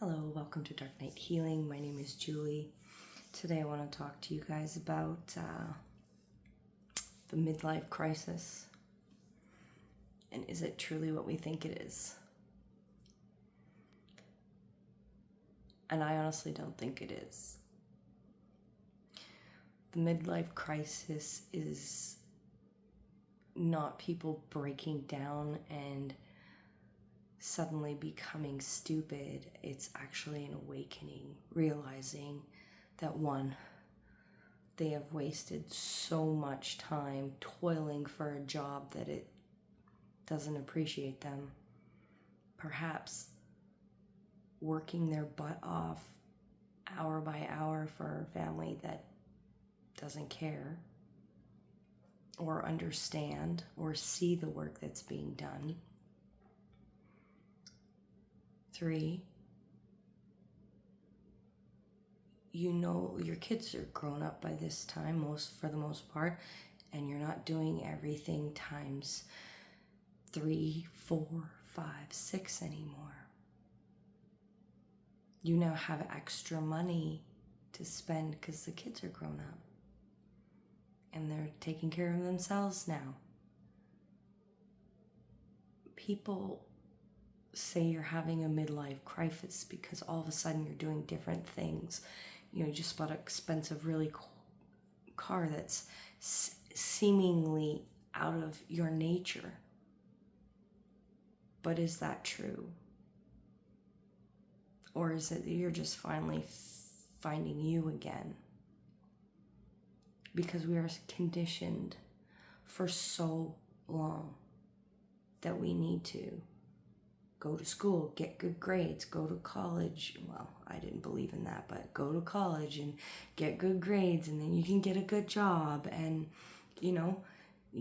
Hello, welcome to Dark Night Healing. My name is Julie. Today I want to talk to you guys about the midlife crisis. And is it truly what we think it is? And I honestly don't think it is. The midlife crisis is not people breaking down and suddenly becoming stupid. It's actually an awakening, realizing that one, they have wasted so much time toiling for a job that it doesn't appreciate them. Perhaps working their butt off hour by hour for a family that doesn't care or understand or see the work that's being done. 3, you know your kids are grown up by this time, for the most part, and you're not doing everything times 3, 4, 5, 6 anymore. You now have extra money to spend because the kids are grown up and they're taking care of themselves now. People say you're having a midlife crisis because all of a sudden you're doing different things. You just bought an expensive, really cool car that's seemingly out of your nature. But is that true? Or is it that you're just finally finding you again? Because we are conditioned for so long that we need to go to school, get good grades, go to college. Well, I didn't believe in that, but go to college and get good grades, and then you can get a good job. And, you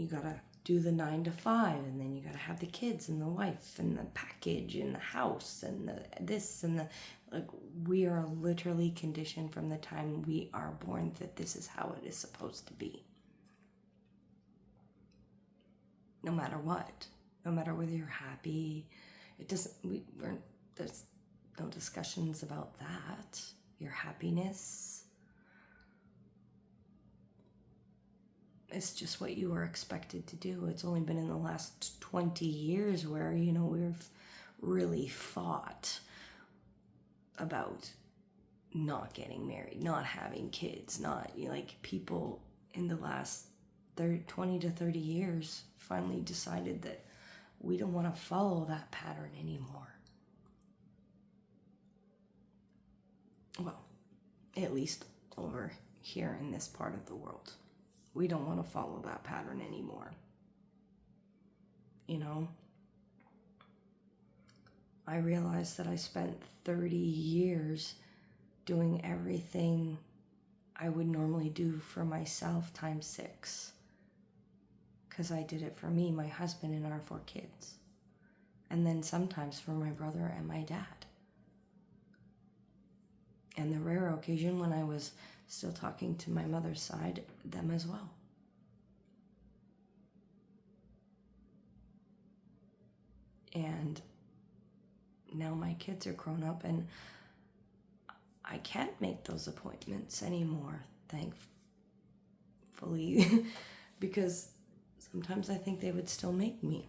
gotta do the 9 to 5, and then you gotta have the kids and the wife and the package and the house and the this and the, we are literally conditioned from the time we are born that this is how it is supposed to be. No matter what, no matter whether you're happy, there's no discussions about that. Your happiness, it's just what you are expected to do. It's only been in the last 20 years where, we've really fought about not getting married, not having kids, not, people in the last 20 to 30 years finally decided that we don't want to follow that pattern anymore. Well, at least over here in this part of the world. We don't want to follow that pattern anymore. I realized that I spent 30 years doing everything I would normally do for myself times 6. Because I did it for me, my husband, and our 4 kids. And then sometimes for my brother and my dad. And the rare occasion when I was still talking to my mother's side, them as well. And now my kids are grown up and I can't make those appointments anymore, thankfully, because sometimes I think they would still make me.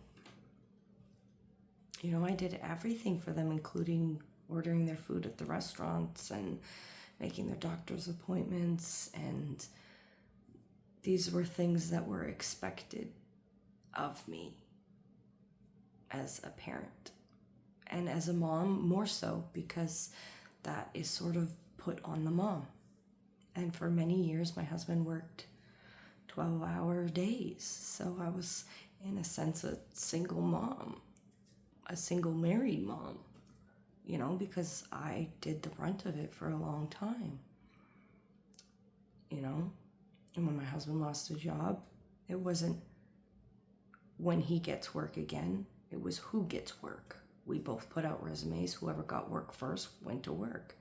I did everything for them, including ordering their food at the restaurants and making their doctor's appointments. And these were things that were expected of me as a parent. And as a mom, more so, because that is sort of put on the mom. And for many years, my husband worked 12-hour days. So I was, in a sense, a single mom, a single married mom, because I did the brunt of it for a long time. And when my husband lost his job, it wasn't when he gets work again, it was who gets work. We both put out resumes. Whoever got work first went to work.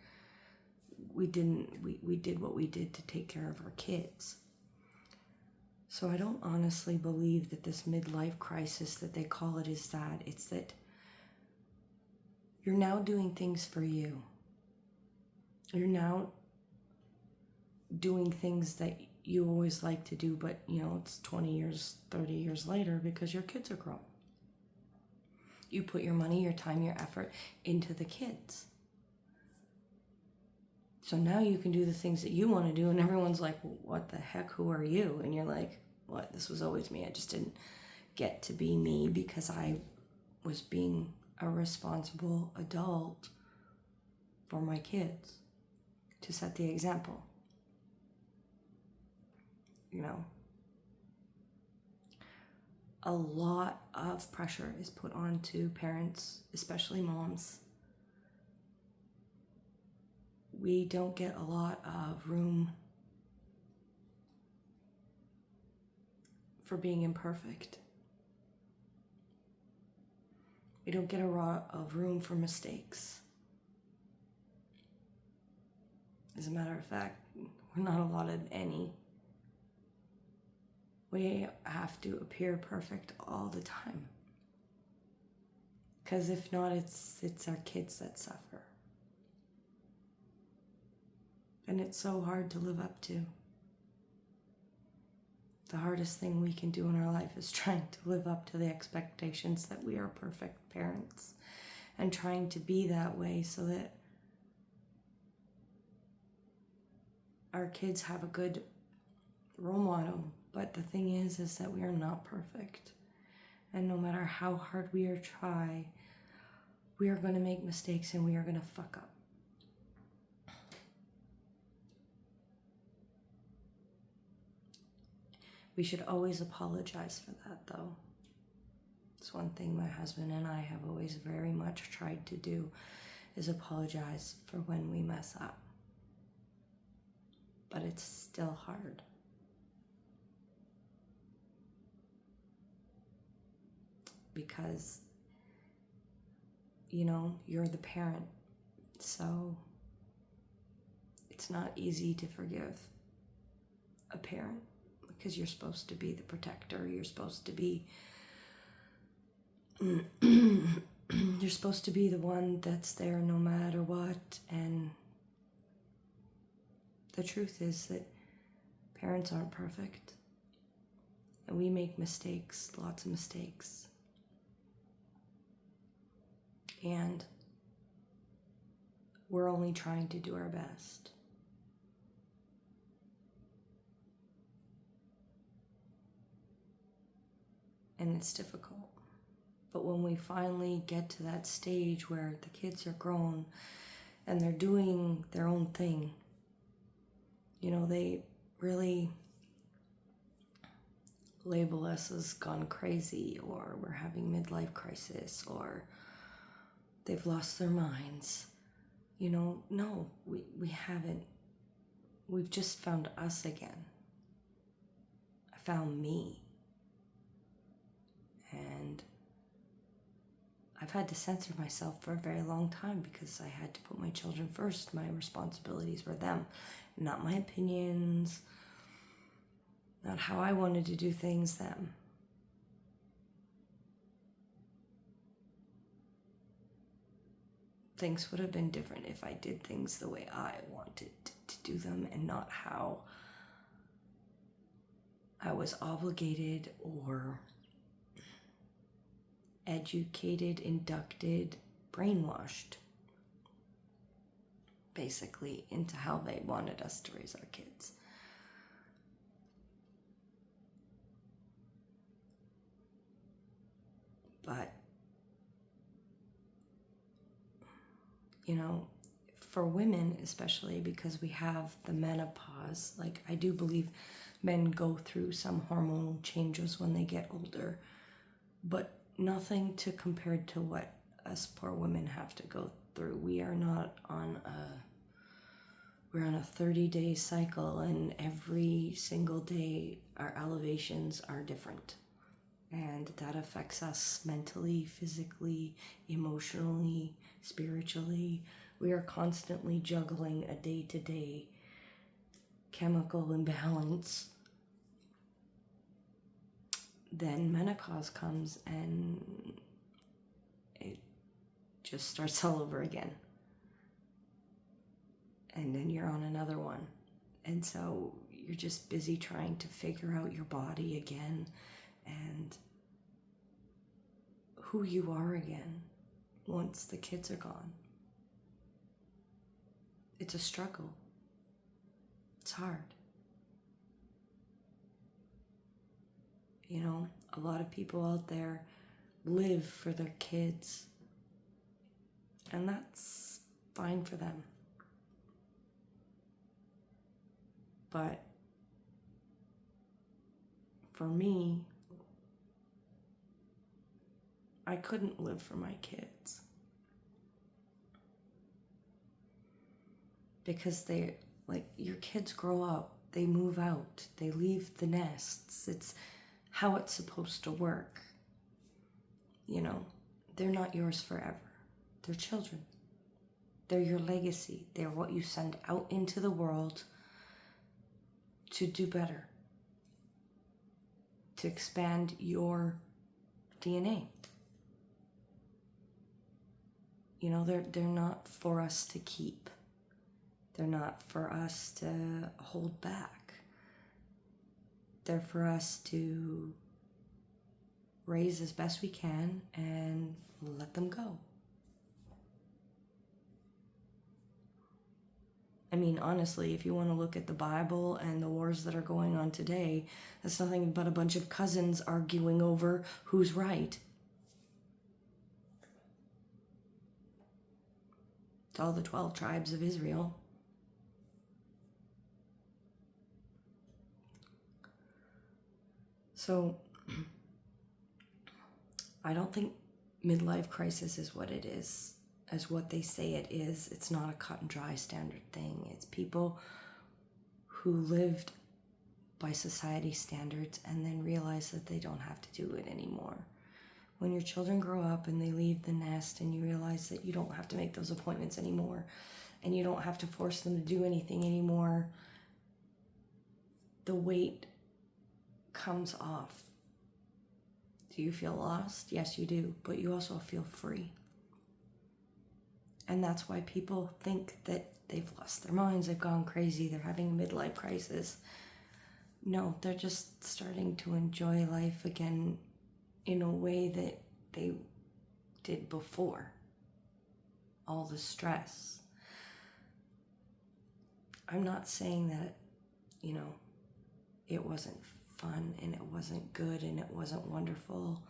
We did what we did to take care of our kids. So I don't honestly believe that this midlife crisis that they call it is that. It's that you're now doing things for you. You're now doing things that you always like to do, but it's 20 years, 30 years later because your kids are grown. You put your money, your time, your effort into the kids. So now you can do the things that you want to do, and everyone's like, well, what the heck, who are you? And you're like, what, this was always me. I just didn't get to be me because I was being a responsible adult for my kids to set the example. A lot of pressure is put onto parents, especially moms. We don't get a lot of room for being imperfect. We don't get a lot of room for mistakes. As a matter of fact, we're not allotted any. We have to appear perfect all the time. Because if not, it's our kids that suffer. And it's so hard to live up to. The hardest thing we can do in our life is trying to live up to the expectations that we are perfect parents. And trying to be that way so that our kids have a good role model. But the thing is that we are not perfect. And no matter how hard we try, we are going to make mistakes and we are going to fuck up. We should always apologize for that, though. It's one thing my husband and I have always very much tried to do, is apologize for when we mess up. But it's still hard. Because, you're the parent. So it's not easy to forgive a parent because you're supposed to be the protector. You're supposed to be you're supposed to be the one that's there no matter what. And the truth is that parents aren't perfect. And we make mistakes, lots of mistakes. And we're only trying to do our best. And it's difficult. But when we finally get to that stage where the kids are grown and they're doing their own thing, they really label us as gone crazy, or we're having midlife crisis, or they've lost their minds. No, we haven't. We've just found us again. I found me. And I've had to censor myself for a very long time because I had to put my children first. My responsibilities were them, not my opinions, not how I wanted to do things, them. Things would have been different if I did things the way I wanted to do them and not how I was obligated or educated, inducted, brainwashed, basically, into how they wanted us to raise our kids. But, for women especially, because we have the menopause, like I do believe men go through some hormonal changes when they get older, but nothing to compare to what us poor women have to go through. We are not on we're on a 30-day cycle, and every single day our elevations are different. And that affects us mentally, physically, emotionally, spiritually. We are constantly juggling a day-to-day chemical imbalance. Then menopause comes and it just starts all over again. and then you're on another one. And so you're just busy trying to figure out your body again and who you are again once the kids are gone. It's a struggle. It's hard. You know, a lot of people out there live for their kids, and that's fine for them. But for me, I couldn't live for my kids because your kids grow up, they move out, they leave the nests. It's how it's supposed to work. You know, they're not yours forever. They're children. They're your legacy. They're what you send out into the world to do better, to expand your DNA. You know, they're not for us to keep. They're not for us to hold back. They're for us to raise as best we can and let them go. I mean, honestly, if you want to look at the Bible and the wars that are going on today, that's nothing but a bunch of cousins arguing over who's right. It's all the 12 tribes of Israel. So, I don't think midlife crisis is what it is, as what they say it is. It's not a cut and dry standard thing. It's people who lived by society standards and then realize that they don't have to do it anymore. When your children grow up and they leave the nest and you realize that you don't have to make those appointments anymore and you don't have to force them to do anything anymore, the weight comes off. Do you feel lost? Yes, you do, but you also feel free. And that's why people think that they've lost their minds, they've gone crazy, they're having a midlife crisis. No, they're just starting to enjoy life again in a way that they did before. All the stress. I'm not saying that, you know, it wasn't fun and it wasn't good and it wasn't wonderful,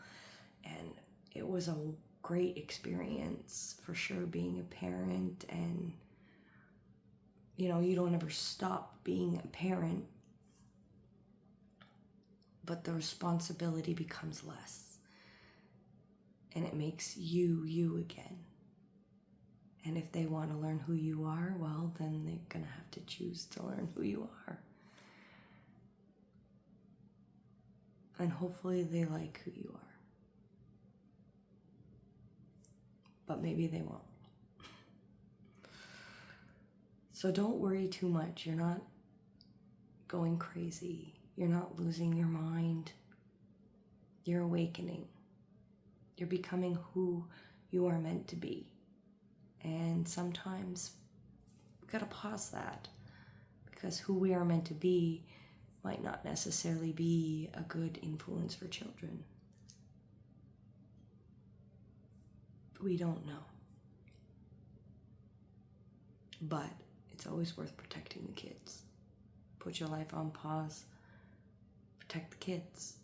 and it was a great experience for sure being a parent. And you know, you don't ever stop being a parent, but the responsibility becomes less and it makes you again. And if they want to learn who you are, well, then they're gonna have to choose to learn who you are. And hopefully they like who you are. But maybe they won't. So don't worry too much. You're not going crazy. You're not losing your mind. You're awakening. You're becoming who you are meant to be. And sometimes we gotta pause that, because who we are meant to be might not necessarily be a good influence for children. We don't know. But it's always worth protecting the kids. Put your life on pause. Protect the kids.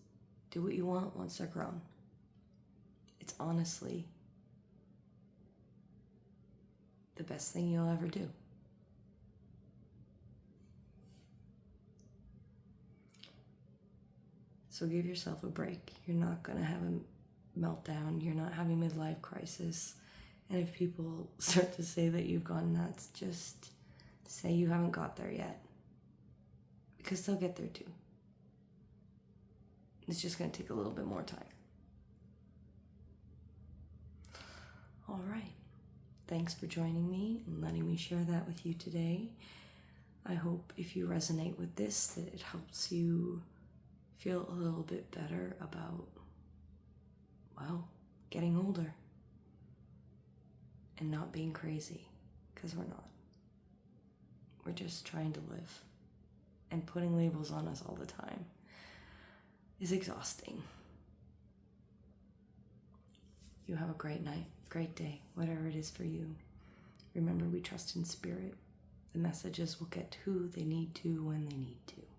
Do what you want once they're grown. It's honestly the best thing you'll ever do. So give yourself a break. You're not going to have a meltdown. You're not having a midlife crisis. And if people start to say that you've gone nuts, just say you haven't got there yet. Because they'll get there too. It's just going to take a little bit more time. All right. Thanks for joining me and letting me share that with you today. I hope if you resonate with this, that it helps you feel a little bit better about, well, getting older and not being crazy, because we're not. We're just trying to live. And putting labels on us all the time is exhausting. You have a great night, great day, whatever it is for you. Remember, we trust in spirit. The messages will get to who they need to when they need to.